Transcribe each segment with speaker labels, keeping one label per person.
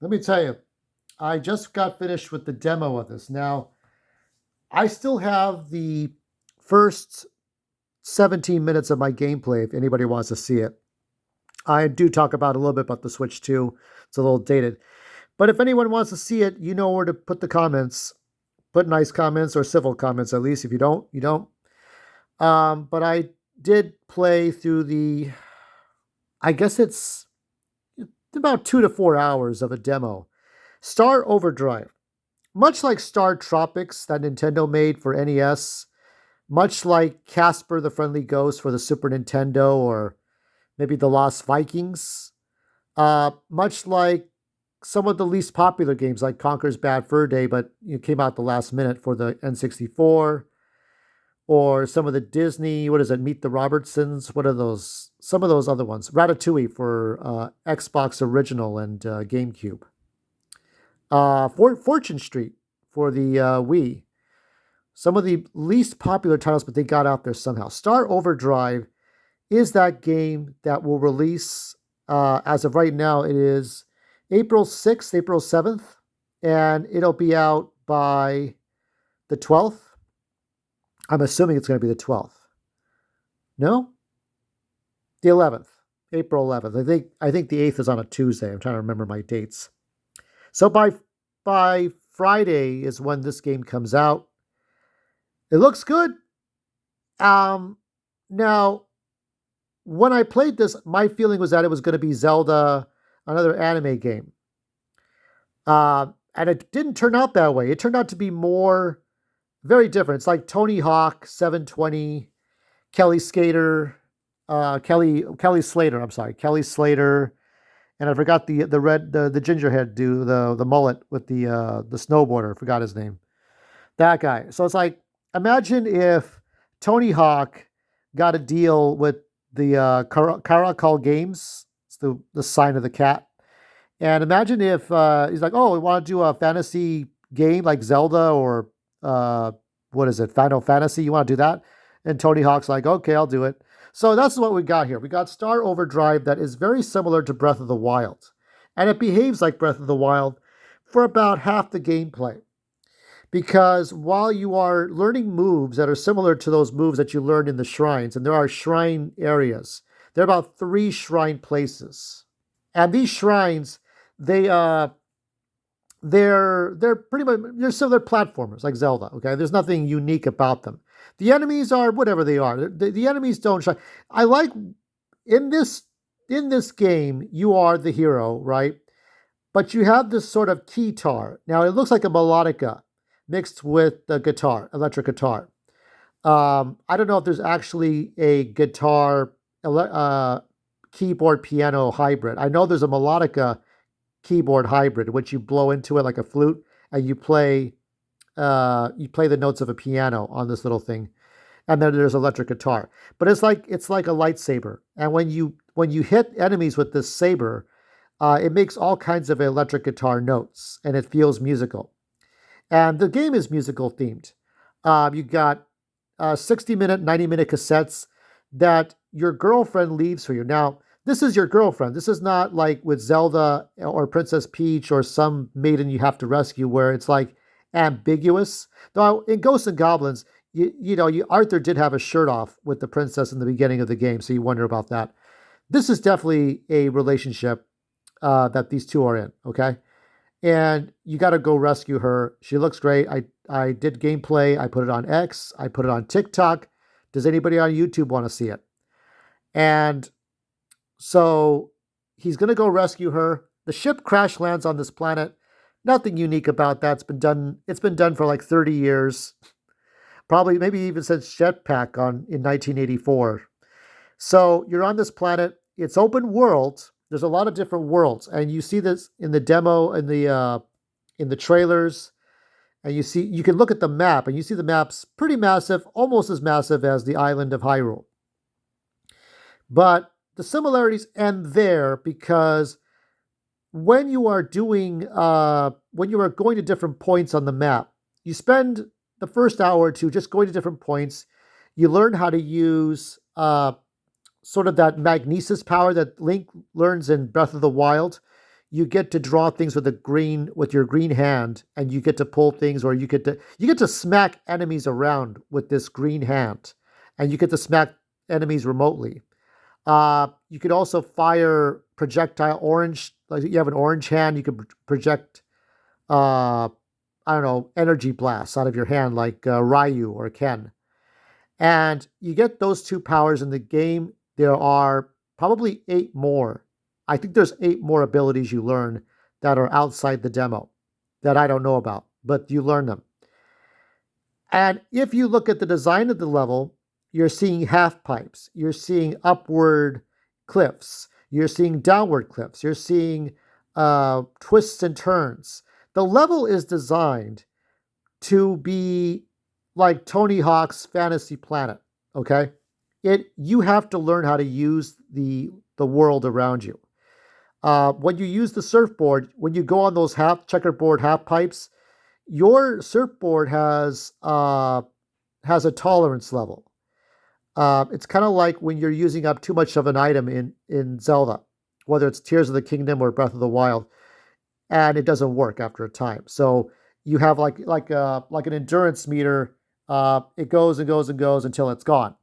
Speaker 1: Let me tell you, I just got finished with the demo of this. Now, I still have the first 17 minutes of my gameplay if anybody wants to see it. I do talk about a little bit about the Switch 2. It's a little dated. But if anyone wants to see it, you know where to put the comments. Put nice comments or civil comments at least. If you don't, you don't. But I did play through I guess it's about 2 to 4 hours of a demo. Star Overdrive. Much like Star Tropics that Nintendo made for NES, much like Casper the Friendly Ghost for the Super Nintendo, or maybe The Lost Vikings, much like some of the least popular games like Conker's Bad Fur Day, but it came out the last minute for the N64, or some of the Disney, what is it, Meet the Robertsons? What are those? Some of those other ones. Ratatouille for Xbox Original and GameCube. Fortune Street for the Wii. Some of the least popular titles, but they got out there somehow. Star Overdrive is that game that will release, as of right now, it is April 6th, April 7th, and it'll be out by the 12th. I'm assuming it's going to be the 12th. No? The 11th. April 11th. I think the 8th is on a Tuesday. I'm trying to remember my dates. So by Friday is when this game comes out. It looks good. Now, when I played this, my feeling was that it was going to be Zelda, another anime game. And it didn't turn out that way. It turned out to be more, very different. It's like Tony Hawk, 720, Kelly Skater, Kelly Slater. I'm sorry, Kelly Slater, and I forgot the gingerhead dude, the mullet with the snowboarder. I forgot his name. That guy. So it's like, imagine if Tony Hawk got a deal with the Caracol Games. It's the sign of the cat. And imagine if he's like, oh, we want to do a fantasy game like Zelda or what is it, Final Fantasy? You want to do that? And Tony Hawk's like, okay, I'll do it. So that's what we got here. We got Star Overdrive that is very similar to Breath of the Wild. And it behaves like Breath of the Wild for about half the gameplay. Because while you are learning moves that are similar to those moves that you learned in the shrines, and there are shrine areas, there are about 3 shrine places. And these shrines, they they're pretty much they're similar platformers like Zelda. Okay, there's nothing unique about them. The enemies are whatever they are. The enemies don't shine. I like in this game you are the hero, right? But you have this sort of keytar. Now it looks like a melodica mixed with the guitar, electric guitar. I don't know if there's actually a guitar, keyboard, piano hybrid. I know there's a melodica keyboard hybrid, which you blow into it like a flute, and you play the notes of a piano on this little thing, and then there's electric guitar. But it's like a lightsaber, and when you hit enemies with this saber, it makes all kinds of electric guitar notes, and it feels musical. And the game is musical themed. You got 60-minute, 90-minute cassettes that your girlfriend leaves for you. Now, this is your girlfriend. This is not like with Zelda or Princess Peach or some maiden you have to rescue where it's like ambiguous. Though in Ghosts and Goblins, Arthur did have a shirt off with the princess in the beginning of the game, so you wonder about that. This is definitely a relationship that these two are in, okay? And you got to go rescue her. She looks great. I did gameplay. I put it on X. I put it on TikTok. Does anybody on YouTube want to see it? And so he's going to go rescue her. The ship crash lands on this planet. Nothing unique about that. It's been done. It's been done for like 30 years, probably maybe even since Jetpack in 1984. So you're on this planet. It's open world. There's a lot of different worlds, and you see this in the demo, in the trailers, and you can look at the map, and you see the map's pretty massive, almost as massive as the island of Hyrule. But the similarities end there because when you are going to different points on the map, you spend the first hour or two just going to different points. You learn how to use sort of that magnesis power that Link learns in Breath of the Wild. you get to draw things with your green hand, and you get to pull things, or you get to smack enemies around with this green hand, and you get to smack enemies remotely. You could also fire projectile orange. Like you have an orange hand, you could project I don't know, energy blasts out of your hand, like Ryu or Ken. And you get those two powers in the game. There are probably eight more. I think there's eight more abilities you learn that are outside the demo that I don't know about, but you learn them. And if you look at the design of the level, you're seeing half pipes, you're seeing upward cliffs, you're seeing downward cliffs, you're seeing twists and turns. The level is designed to be like Tony Hawk's Fantasy Planet. Okay, you have to learn how to use the world around you. When you use the surfboard, when you go on those half checkerboard half pipes, your surfboard has a tolerance level. It's kind of like when you're using up too much of an item in Zelda, whether it's Tears of the Kingdom or Breath of the Wild, and it doesn't work after a time. So you have like an endurance meter. It goes and goes and goes until it's gone,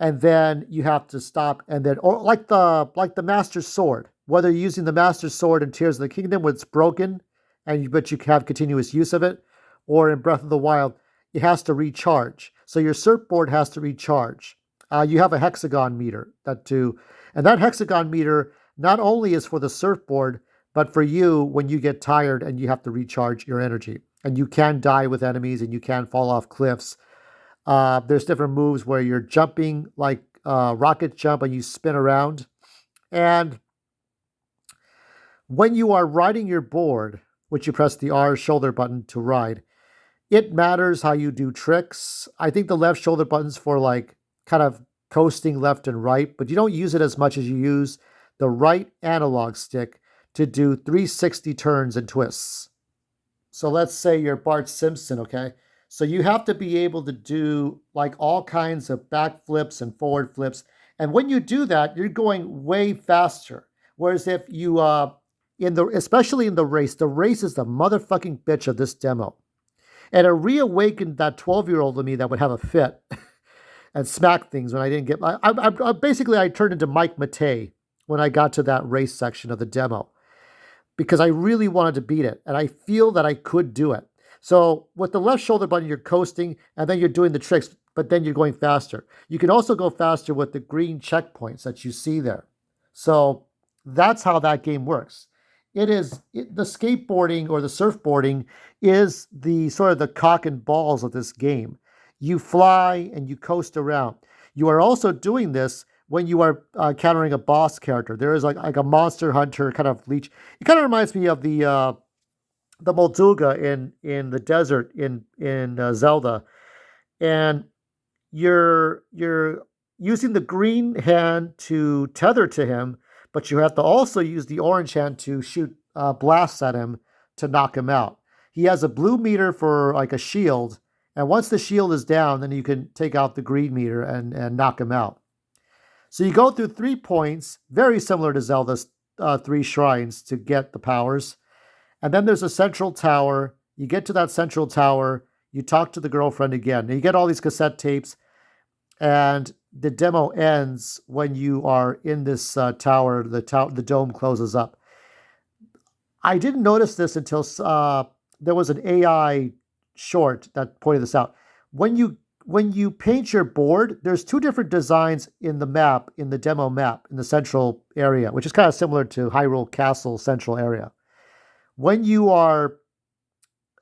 Speaker 1: and then you have to stop. And then, or like the Master's Sword, whether you're using the Master's Sword in Tears of the Kingdom when it's broken, but you have continuous use of it, or in Breath of the Wild, it has to recharge. So your surfboard has to recharge. You have a hexagon meter that too, and that hexagon meter not only is for the surfboard, but for you when you get tired and you have to recharge your energy. And you can die with enemies and you can fall off cliffs. There's different moves where you're jumping like rocket jump and you spin around. And when you are riding your board, which you press the R shoulder button to ride, it matters how you do tricks. I think the left shoulder button's for like kind of coasting left and right, but you don't use it as much as you use the right analog stick to do 360 turns and twists. So let's say you're Bart Simpson, okay? So you have to be able to do like all kinds of back flips and forward flips. And when you do that, you're going way faster. Whereas if you especially in the race is the motherfucking bitch of this demo. And it reawakened that 12-year-old in me that would have a fit and smack things when I didn't get basically I turned into Mike Matei when I got to that race section of the demo, because I really wanted to beat it, and I feel that I could do it. So with the left shoulder button, you're coasting, and then you're doing the tricks, but then you're going faster. You can also go faster with the green checkpoints that you see there. So that's how that game works. The skateboarding or the surfboarding is the sort of the cock and balls of this game. You fly and you coast around. You are also doing this when you are countering a boss character. There is like a monster hunter kind of leech. It kind of reminds me of the Molduga in the desert in Zelda, and you're using the green hand to tether to him, but you have to also use the orange hand to shoot blasts at him to knock him out. He has a blue meter for like a shield, and once the shield is down, then you can take out the green meter and knock him out. So you go through 3 points, very similar to Zelda's 3 shrines to get the powers. And then there's a central tower. You get to that central tower, you talk to the girlfriend again. And you get all these cassette tapes, and the demo ends when you are in this tower. The dome closes up. I didn't notice this until there was an AI short that pointed this out. When you paint your board, there's 2 different designs in the map, in the demo map, in the central area, which is kind of similar to Hyrule Castle central area. When you are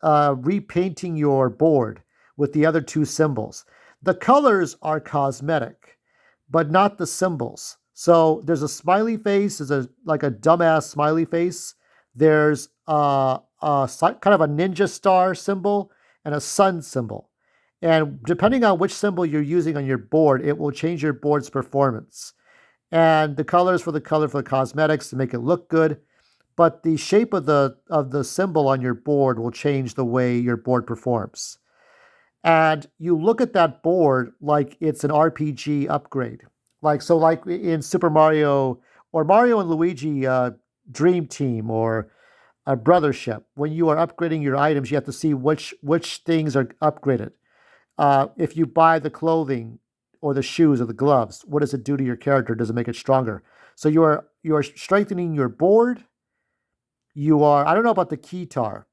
Speaker 1: repainting your board with the other 2 symbols, the colors are cosmetic, but not the symbols. So there's a smiley face, like a dumbass smiley face. There's kind of a ninja star symbol and a sun symbol. And depending on which symbol you're using on your board, it will change your board's performance. And the colors for the cosmetics to make it look good, but the shape of the symbol on your board will change the way your board performs. And you look at that board like it's an RPG upgrade. Like in Super Mario or Mario and Luigi Dream Team or a Brothership. When you are upgrading your items, you have to see which things are upgraded. If you buy the clothing or the shoes or the gloves, what does it do to your character? Does it make it stronger? So you are strengthening your board. You are. I don't know about the keytar.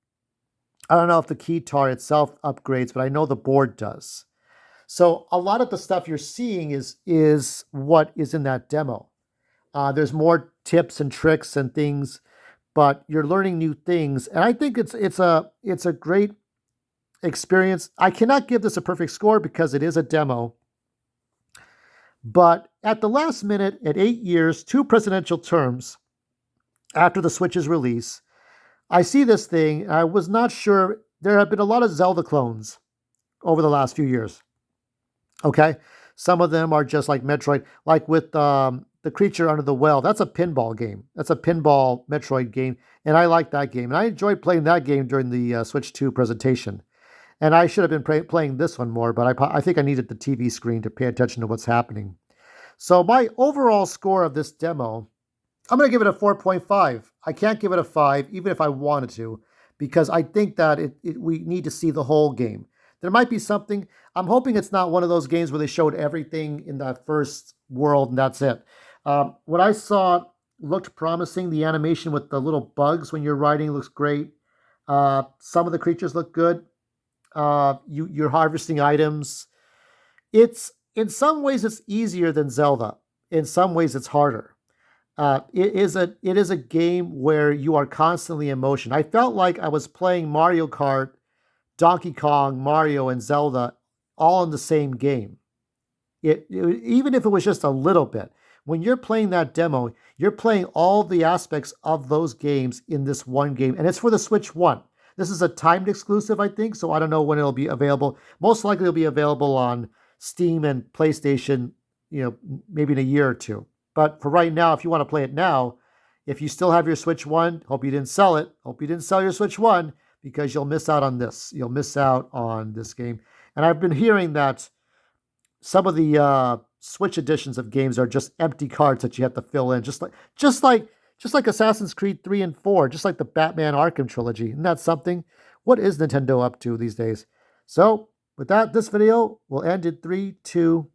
Speaker 1: I don't know if the keytar itself upgrades, but I know the board does. So a lot of the stuff you're seeing is what is in that demo. There's more tips and tricks and things, but you're learning new things, and I think it's a great experience. I cannot give this a perfect score because it is a demo, but at the last minute, at 8 years, two presidential terms after the Switch's release, I see this thing. And I was not sure. There have been a lot of Zelda clones over the last few years. Okay, some of them are just like Metroid, like with the creature under the well. That's a pinball game. That's a pinball Metroid game, and I like that game. And I enjoyed playing that game during the Switch 2 presentation. And I should have been playing this one more, but I think I needed the TV screen to pay attention to what's happening. So my overall score of this demo, I'm going to give it a 4.5. I can't give it a 5, even if I wanted to, because I think that we need to see the whole game. There might be something. I'm hoping it's not one of those games where they showed everything in that first world and that's it. What I saw looked promising. The animation with the little bugs when you're riding looks great. Some of the creatures look good. You're harvesting items. It's in some ways it's easier than Zelda. In some ways it's harder. It is a game where you are constantly in motion. I felt like I was playing Mario Kart, Donkey Kong, Mario, and Zelda all in the same game. Even if it was just a little bit. When you're playing that demo, you're playing all the aspects of those games in this one game, and it's for the Switch One. This is a timed exclusive, I think, so I don't know when it'll be available. Most likely, it'll be available on Steam and PlayStation, maybe in a year or two. But for right now, if you want to play it now, if you still have your Switch One, hope you didn't sell it. Hope you didn't sell your Switch One because you'll miss out on this. You'll miss out on this game. And I've been hearing that some of the Switch editions of games are just empty cards that you have to fill in, just like Assassin's Creed 3 and 4, just like the Batman Arkham trilogy. Isn't that something? What is Nintendo up to these days? So, with that, this video will end in 3, 2,